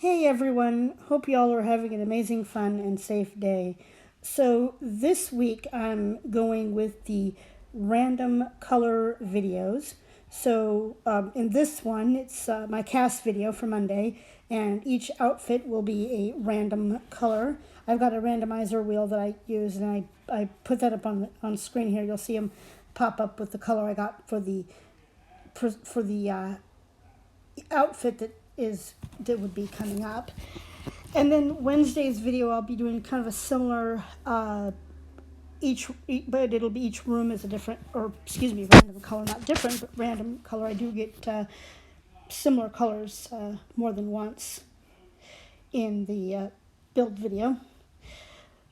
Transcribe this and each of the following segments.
Hey everyone, hope y'all are having an amazing, fun, and safe day. So, this week I'm going with the random color videos. In this one, it's my cast video for Monday, and each outfit will be a random color. I've got a randomizer wheel that I use, and I put that up on screen here. You'll see them pop up with the color I got for the outfit that would be coming up. And then Wednesday's video, I'll be doing kind of a similar but it'll be each room is a different, or excuse me, random color, not different, but random color. I do get similar colors more than once in the build video.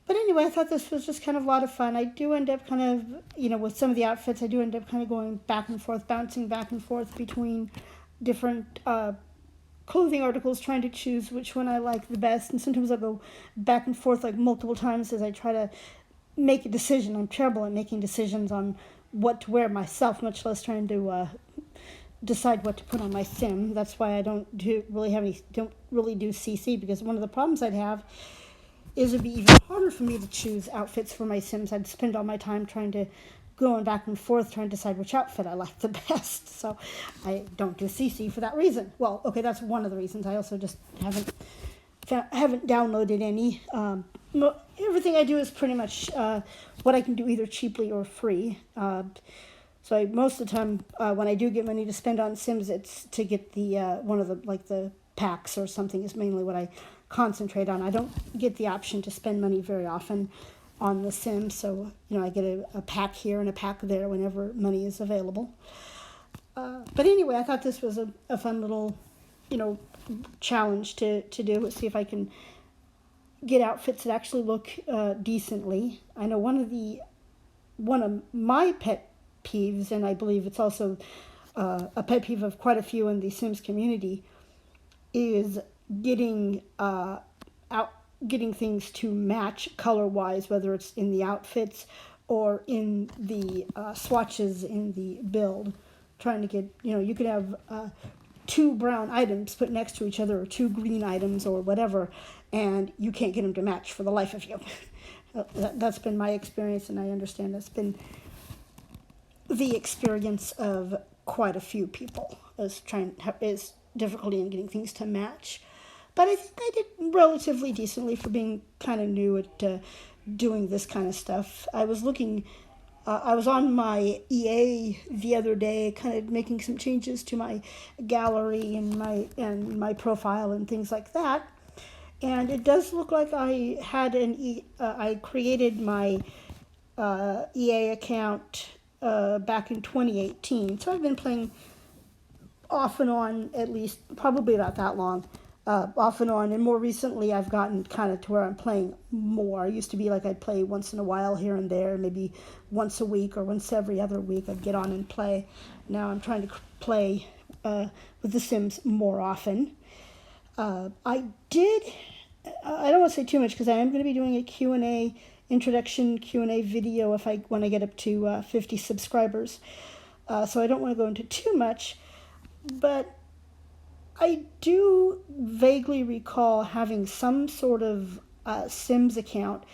But anyway, I thought this was just kind of a lot of fun. I do end up kind of, with some of the outfits, I do end up kind of going back and forth, bouncing back and forth between different clothing articles, trying to choose which one I like the best. And sometimes I'll go back and forth like multiple times as I try to make a decision. I'm terrible at making decisions on what to wear myself, much less trying to decide what to put on my sim. That's why I don't really do CC, because one of the problems I'd have is it'd be even harder for me to choose outfits for my sims. I'd spend all my time trying to going back and forth trying to decide which outfit I like the best. So I don't do CC for that reason. Well, okay, that's one of the reasons. I also just haven't downloaded any. Everything I do is pretty much what I can do either cheaply or free. Most of the time, when I do get money to spend on Sims, it's to get the one of the packs or something is mainly what I concentrate on. I don't get the option to spend money very often on the Sims, so I get a pack here and a pack there whenever money is available. But anyway, I thought this was a fun little, challenge to do. See if I can get outfits that actually look decently. I know one of my pet peeves, and I believe it's also a pet peeve of quite a few in the Sims community, is getting getting things to match color wise, whether it's in the outfits or in the swatches in the build. Trying to get, you could have two brown items put next to each other, or two green items, or whatever, and you can't get them to match for the life of you. That's been my experience, and I understand that's been the experience of quite a few people, is difficulty in getting things to match. But I think I did relatively decently for being kind of new at doing this kind of stuff. I was on my EA the other day, kind of making some changes to my gallery and my profile and things like that. And it does look like I had I created my EA account back in 2018. So I've been playing off and on, at least probably about that long, off and on. And more recently, I've gotten kind of to where I'm playing more. It used to be like I'd play once in a while here and there, maybe once a week or once every other week I'd get on and play. Now I'm trying to play with The Sims more often. I don't want to say too much because I am going to be doing a Q&A, introduction Q&A video when I get up to 50 subscribers. So I don't want to go into too much, but I do vaguely recall having some sort of Sims account,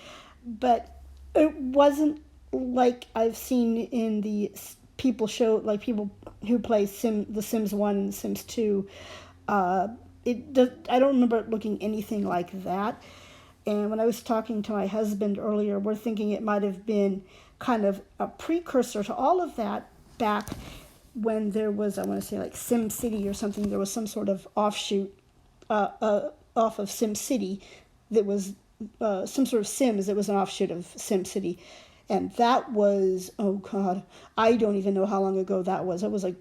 but it wasn't like I've seen in the people who play The Sims 1 and The Sims 2. I don't remember it looking anything like that. And when I was talking to my husband earlier, we're thinking it might have been kind of a precursor to all of that back when there was, I want to say like SimCity or something. There was some sort of offshoot off of SimCity that was some sort of Sims that was an offshoot of SimCity. And that was, oh God, I don't even know how long ago that was. It was like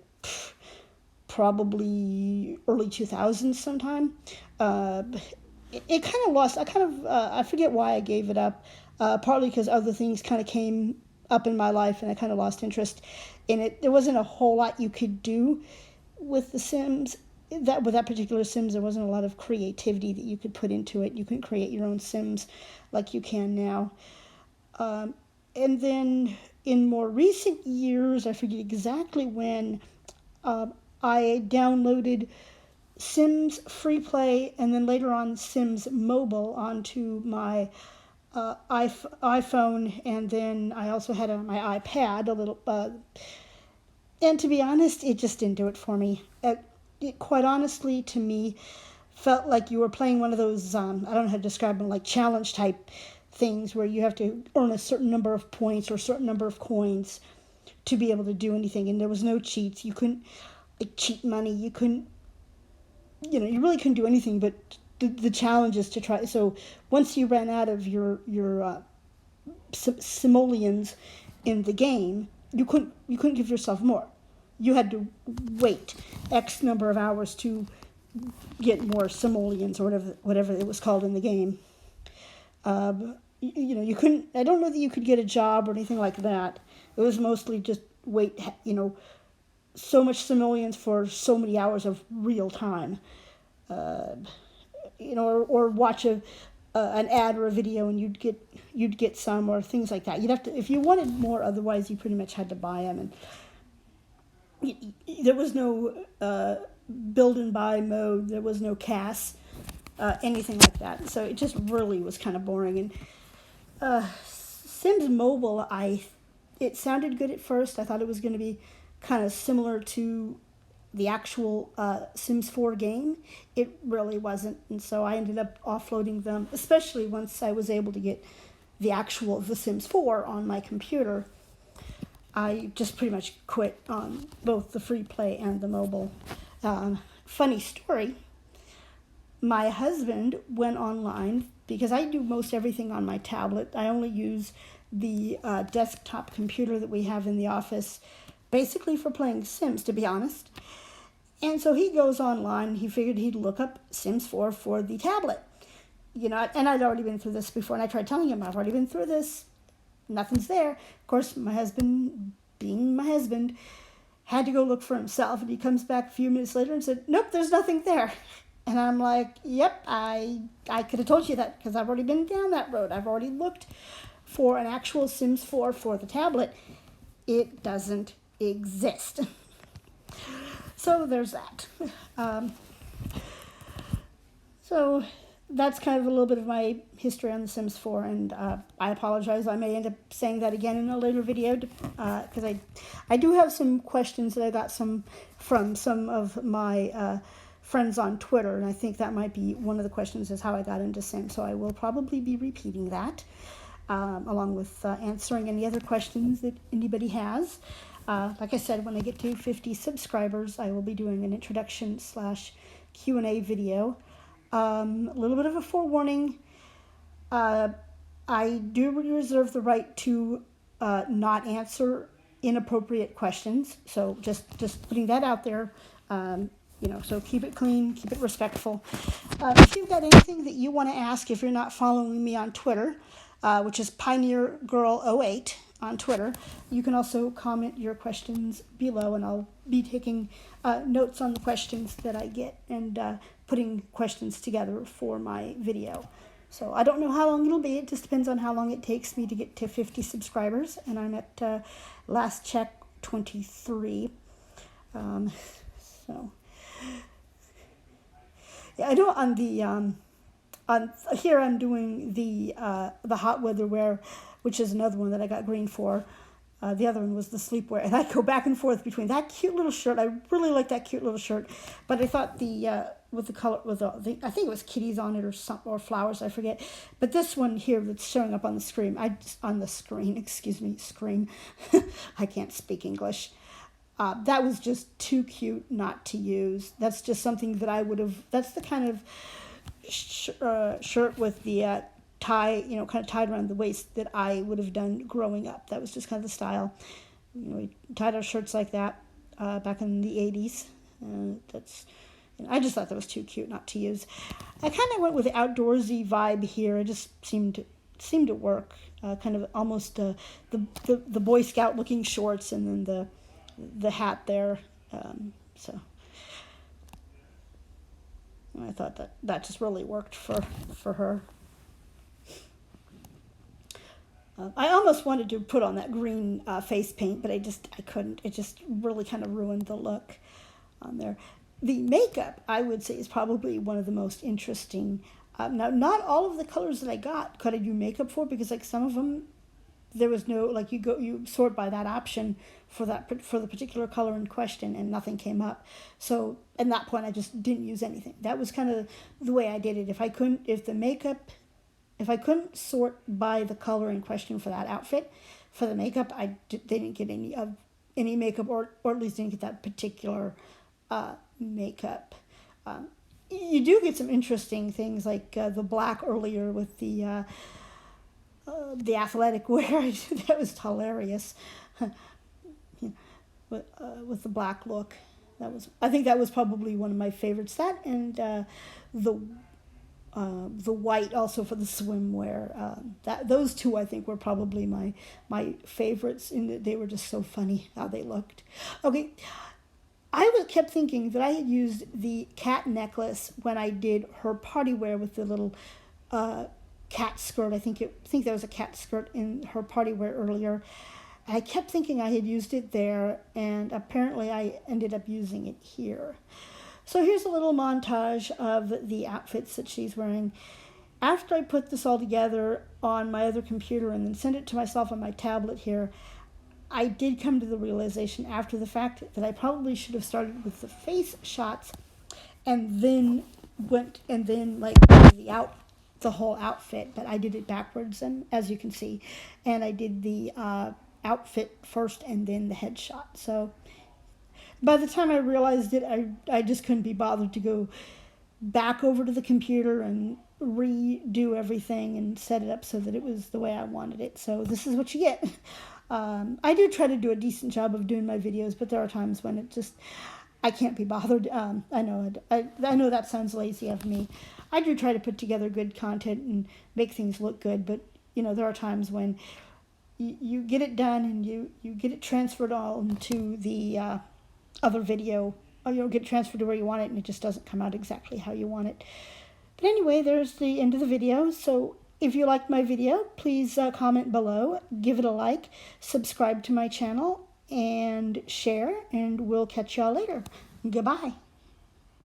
probably early 2000s sometime. It kind of lost, I forget why I gave it up, partly because other things kind of came up in my life and I kind of lost interest in it. There wasn't a whole lot you could do with the Sims. With that particular Sims, there wasn't a lot of creativity that you could put into it. You couldn't create your own Sims like you can now. And then in more recent years, I forget exactly when, I downloaded Sims Free Play, and then later on Sims Mobile onto my iPhone, and then I also had on my iPad a little. And to be honest, it just didn't do it for me. It quite honestly, to me, felt like you were playing one of those, I don't know how to describe them, like challenge type things where you have to earn a certain number of points or a certain number of coins to be able to do anything. And there was no cheats. You couldn't like cheat money. You couldn't, you really couldn't do anything but the challenges to try. So once you ran out of your simoleons in the game, you couldn't give yourself more. You had to wait X number of hours to get more simoleons or whatever it was called in the game. You couldn't. I don't know that you could get a job or anything like that. It was mostly just wait. So much simoleons for so many hours of real time. Or watch an ad or a video and you'd get some or things like that. You'd have to if you wanted more. Otherwise, you pretty much had to buy them, and there was no build and buy mode. There was no CAS, anything like that. So it just really was kind of boring. And Sims Mobile, it sounded good at first. I thought it was going to be kind of similar to the actual Sims 4 game. It really wasn't, and so I ended up offloading them, especially once I was able to get The Sims 4 on my computer. I just pretty much quit on both the free play and the mobile. Funny story, my husband went online, because I do most everything on my tablet. I only use the desktop computer that we have in the office basically for playing Sims, to be honest. And so he goes online. He figured he'd look up Sims 4 for the tablet. And I'd already been through this before, and I tried telling him, I've already been through this. Nothing's there. Of course, my husband, being my husband, had to go look for himself, and he comes back a few minutes later and said, nope, there's nothing there. And I'm like, yep, I could have told you that, because I've already been down that road. I've already looked for an actual Sims 4 for the tablet. It doesn't exist. So there's that. So that's kind of a little bit of my history on The Sims 4, and I apologize. I may end up saying that again in a later video, because I do have some questions that I got from some of my friends on Twitter, and I think that might be one of the questions is how I got into Sims. So I will probably be repeating that, along with answering any other questions that anybody has. Like I said, when I get to 50 subscribers, I will be doing an introduction / Q&A video. A little bit of a forewarning. I do reserve the right to not answer inappropriate questions. So just putting that out there. So keep it clean, keep it respectful. If you've got anything that you want to ask, if you're not following me on Twitter, which is PioneerGirl08 on Twitter, you can also comment your questions below, and I'll be taking notes on the questions that I get and putting questions together for my video. So I don't know how long it'll be. It just depends on how long it takes me to get to 50 subscribers, and I'm at last check 23. So yeah, I know on the on here I'm doing the hot weather wear, which is another one that I got green for. The other one was the sleepwear, and I go back and forth between that cute little shirt. I really like that cute little shirt, but I thought with the color I think it was kitties on it or flowers, I forget. But this one here that's showing up on the screen, screen. I can't speak English. That was just too cute not to use. That's just something that I would have. That's the kind of shirt with the tie, kind of tied around the waist that I would have done growing up. That was just kind of the style. We tied our shirts like that back in the 80s. I just thought that was too cute not to use. I kind of went with the outdoorsy vibe here. It just seemed to work. Kind of almost the Boy Scout looking shorts, and then the hat there. So I thought that just really worked for her. I almost wanted to put on that green face paint, but I couldn't. It just really kind of ruined the look on there. The makeup, I would say, is probably one of the most interesting. Now, not all of the colors that I got could I do makeup for, because like some of them, there was no, like you sort by that option for the particular color in question, and nothing came up. So at that point, I just didn't use anything. That was kind of the way I did it. If I couldn't sort by the color in question for that outfit, for the makeup, they didn't get any makeup, or at least didn't get that particular makeup. You do get some interesting things, like the black earlier with the athletic wear. That was hilarious. With the black look, I think that was probably one of my favorites. That and the white also for the swimwear. Those two, I think, were probably my favorites. They were just so funny how they looked. Okay, I kept thinking that I had used the cat necklace when I did her party wear with the little cat skirt. I think there was a cat skirt in her party wear earlier. I kept thinking I had used it there, and apparently I ended up using it here. So here's a little montage of the outfits that she's wearing. After I put this all together on my other computer and then sent it to myself on my tablet here, I did come to the realization after the fact that I probably should have started with the face shots and then the whole outfit, but I did it backwards, and as you can see, and I did the outfit first and then the headshot. So by the time I realized it, I just couldn't be bothered to go back over to the computer and redo everything and set it up so that it was the way I wanted it. So this is what you get. I do try to do a decent job of doing my videos, but there are times when I can't be bothered. I know that sounds lazy of me. I do try to put together good content and make things look good, but there are times when you get it done and you get it transferred on to the other video, or you'll get transferred to where you want it, and it just doesn't come out exactly how you want it. But anyway, there's the end of the video. So if you liked my video, please comment below, give it a like, subscribe to my channel, and share, and we'll catch y'all later. Goodbye.